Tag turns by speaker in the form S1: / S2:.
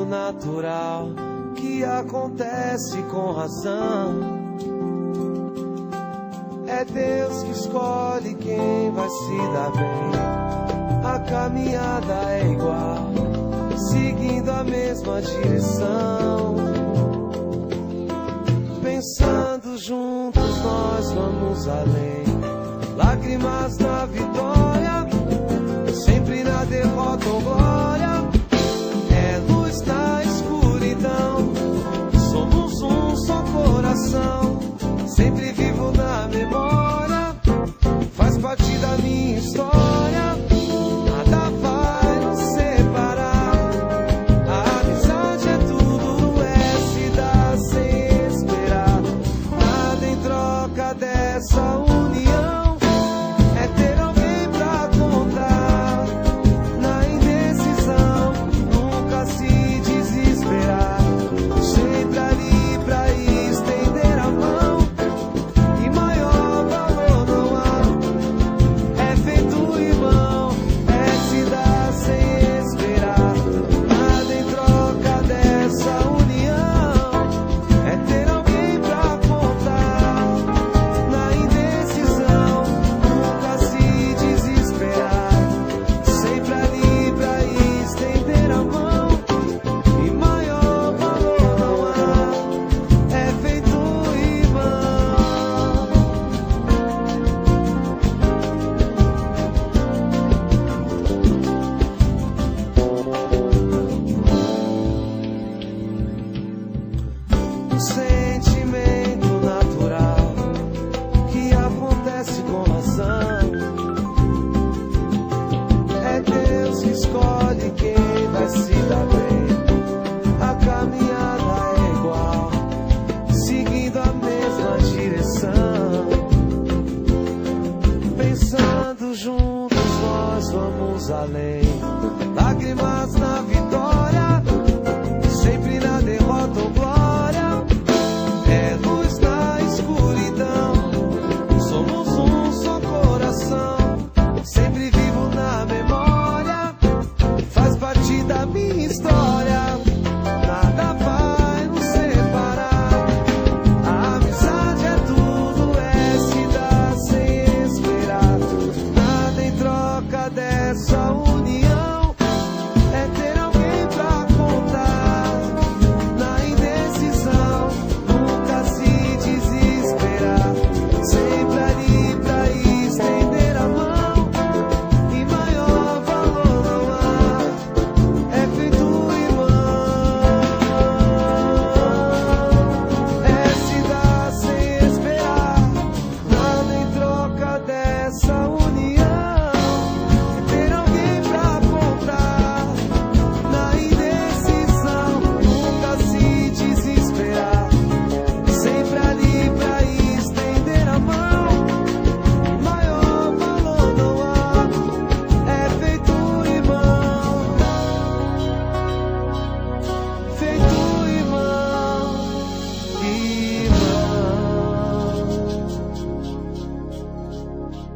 S1: natural que acontece com razão. É Deus que escolhe quem vai se dar bem. A caminhada é igual, seguindo a mesma direção. Pensando juntos nós vamos além. Lágrimas na vitória, sempre na derrota ou glória. É luz na escuridão, somos um só coração. Sempre vivo na memória, faz parte da minha história. Nada vai nos separar, a amizade é tudo, é se dar sem esperar. Nada em troca dessa união, é ter alguém pra contar. Na indecisão, nunca se desesperar. Sempre ali pra estender a mão. E maior valor não há, é feito irmão, é se dar sem esperar. Nada em troca dessa união, é ter alguém pra contar. Na indecisão, nunca se desesperar. Sempre ali pra estender a mão. E maior valor não há, é feito irmão. Um sentimento natural que acontece com razão. É Deus que escolhe quem vai se dar bem. A caminhada é igual, seguindo a mesma direção. Pensando juntos nós vamos além. Lágrimas na vitória, sempre na derrota ou glória. É luz na escuridão, somos um só coração. Sempre vivo na memória, faz parte da minha história.